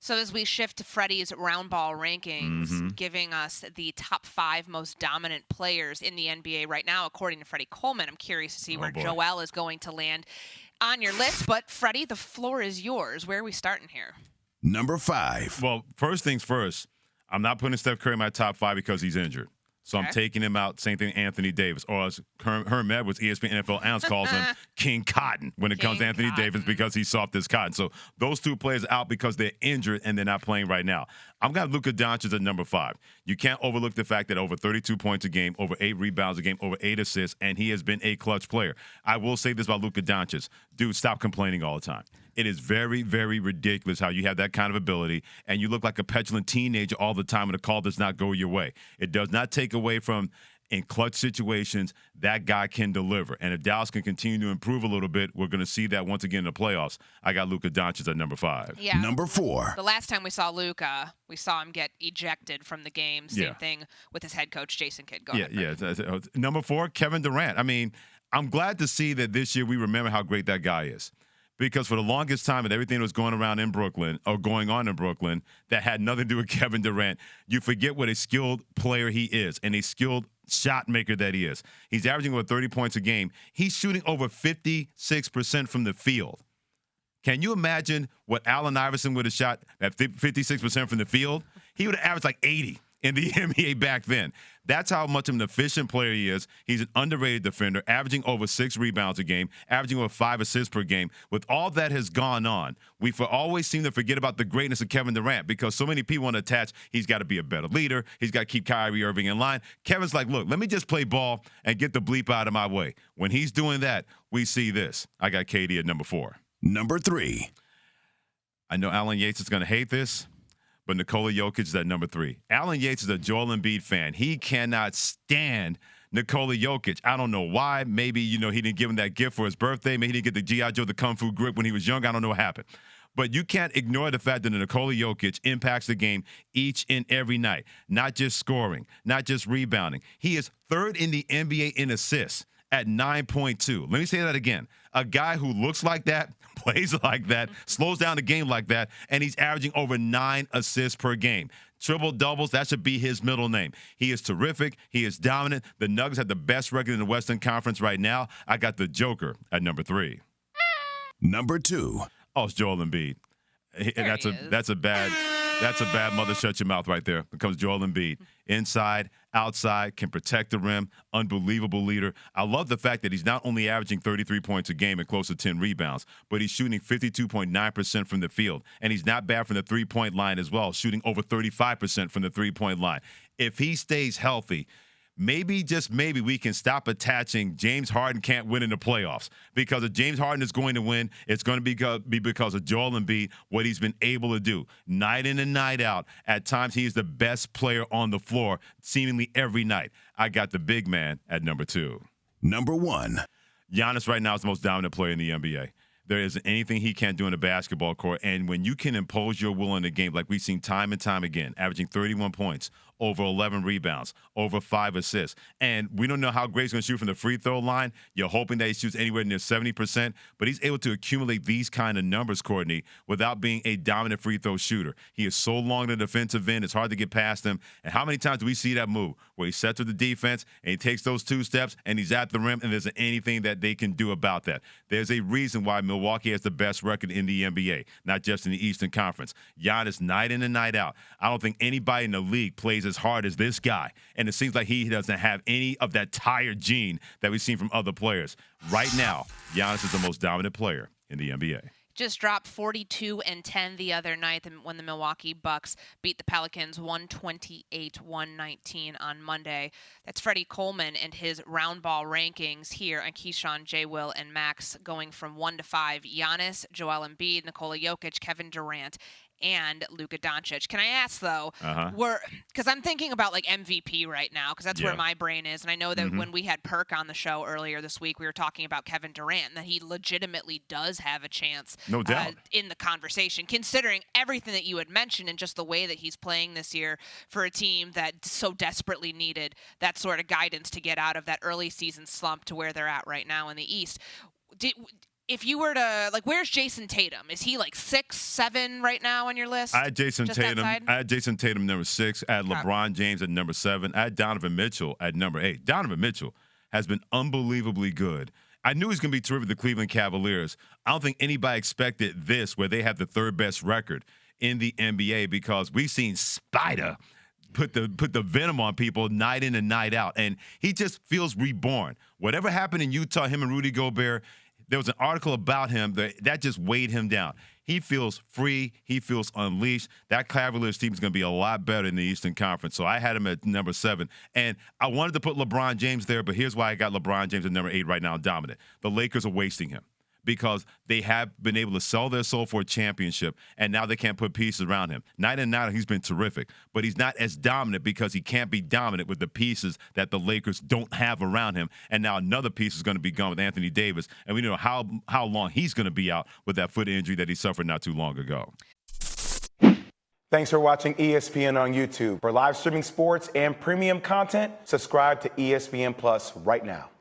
So as we shift to Freddie's round ball rankings, giving us the top 5 most dominant players in the NBA right now, according to Freddie Coleman, I'm curious to see where Joel is going to land on your list. But Freddie, the floor is yours. Where are we starting here? Number 5. Well, first things first, I'm not putting Steph Curry in my top 5 because he's injured. So I'm taking him out. Same thing, Anthony Davis. Or as Herm Edwards, ESPN NFL analyst, calls him King Cotton when it comes to Anthony Davis because he's soft as cotton. So those two players are out because they're injured and they're not playing right now. I'm got Luka Doncic at number 5. You can't overlook the fact that over 32 points a game, over 8 rebounds a game, over 8 assists, and he has been a clutch player. I will say this about Luka Doncic. Dude, stop complaining all the time. It is very, very ridiculous how you have that kind of ability and you look like a petulant teenager all the time and the call does not go your way. It does not take away from, in clutch situations, that guy can deliver. And if Dallas can continue to improve a little bit, we're going to see that once again in the playoffs. I got Luka Doncic at number 5. Yeah. Number 4. The last time we saw Luka, we saw him get ejected from the game. Same thing with his head coach, Jason Kidd. Go ahead. Number 4, Kevin Durant. I mean, I'm glad to see that this year we remember how great that guy is. Because for the longest time, and everything that was going around in Brooklyn or going on in Brooklyn that had nothing to do with Kevin Durant, you forget what a skilled player he is and a skilled shot maker that he is. He's averaging over 30 points a game. He's shooting over 56% from the field. Can you imagine what Allen Iverson would have shot at 56% from the field? He would have averaged like 80 in the NBA back then. That's how much of an efficient player he is. He's an underrated defender, averaging over 6 rebounds a game, averaging over 5 assists per game. With all that has gone on, we always seem to forget about the greatness of Kevin Durant because so many people want to attach he's got to be a better leader. He's got to keep Kyrie Irving in line. Kevin's like, look, let me just play ball and get the bleep out of my way. When he's doing that, we see this. I got KD at number 4. Number 3. I know Alan Yates is going to hate this, but Nikola Jokic is at number 3. Alan Yates is a Joel Embiid fan. He cannot stand Nikola Jokic. I don't know why. Maybe, he didn't give him that gift for his birthday. Maybe he didn't get the G.I. Joe, the Kung Fu grip when he was young. I don't know what happened. But you can't ignore the fact that Nikola Jokic impacts the game each and every night, not just scoring, not just rebounding. He is 3rd in the NBA in assists at 9.2. Let me say that again. A guy who looks like that, plays like that, slows down the game like that, and he's averaging over 9 assists per game. Triple doubles, that should be his middle name. He is terrific. He is dominant. The Nuggets have the best record in the Western Conference right now. I got the Joker at number 3. Number 2. Oh, it's Joel Embiid. That's a bad mother shut your mouth right there. Becomes Joel Embiid. Inside, outside, can protect the rim, unbelievable leader. I love the fact that he's not only averaging 33 points a game and close to 10 rebounds, but he's shooting 52.9% from the field. And he's not bad from the three-point line as well, shooting over 35% from the three-point line. If he stays healthy, maybe, just maybe, we can stop attaching James Harden can't win in the playoffs. Because if James Harden is going to win, it's going to be because of Joel Embiid, what he's been able to do. Night in and night out, at times he is the best player on the floor, seemingly every night. I got the big man at number 2. Number 1. Giannis right now is the most dominant player in the NBA. There isn't anything he can't do in a basketball court. And when you can impose your will in the game, like we've seen time and time again, averaging 31 points, over 11 rebounds, over 5 assists. And we don't know how great he's going to shoot from the free throw line. You're hoping that he shoots anywhere near 70%, but he's able to accumulate these kind of numbers, Courtney, without being a dominant free throw shooter. He is so long in the defensive end, it's hard to get past him. And how many times do we see that move where he sets with the defense and he takes those 2 steps and he's at the rim and there's anything that they can do about that? There's a reason why Milwaukee has the best record in the NBA, not just in the Eastern Conference. Giannis, night in and night out. I don't think anybody in the league plays as hard as this guy. And it seems like he doesn't have any of that tired gene that we've seen from other players. Right now, Giannis is the most dominant player in the NBA. Just dropped 42-10 the other night when the Milwaukee Bucks beat the Pelicans 128-119 on Monday. That's Freddie Coleman and his round ball rankings here on Keyshawn, J. Will, and Max, going from 1 to 5. Giannis, Joel Embiid, Nikola Jokic, Kevin Durant, and Luka Doncic. Can I ask, though, because I'm thinking about like MVP right now, because that's where my brain is. And I know that when we had Perk on the show earlier this week, we were talking about Kevin Durant, and that he legitimately does have a chance, no doubt, in the conversation, considering everything that you had mentioned and just the way that he's playing this year for a team that so desperately needed that sort of guidance to get out of that early season slump to where they're at right now in the East. if you were to, like, where's Jason Tatum? Is he like 6, 7 right now on your list? I had Jason Just Tatum. outside? I had Jason Tatum number 6. I had LeBron James at number 7. I had Donovan Mitchell at number 8. Donovan Mitchell has been unbelievably good. I knew he was going to be terrific with the Cleveland Cavaliers. I don't think anybody expected this, where they have the third best record in the NBA, because we've seen Spider put the venom on people night in and night out, and he just feels reborn. Whatever happened in Utah, him and Rudy Gobert, there was an article about him that just weighed him down. He feels free. He feels unleashed. That Cavaliers team is going to be a lot better in the Eastern Conference. So I had him at number 7. And I wanted to put LeBron James there, but here's why I got LeBron James at number 8 right now, dominant. The Lakers are wasting him because they have been able to sell their soul for a championship, and now they can't put pieces around him. Night in and night, he's been terrific, but he's not as dominant because he can't be dominant with the pieces that the Lakers don't have around him. And now another piece is going to be gone with Anthony Davis, and we know how long he's going to be out with that foot injury that he suffered not too long ago. Thanks for watching ESPN on YouTube. For live streaming sports and premium content, subscribe to ESPN Plus right now.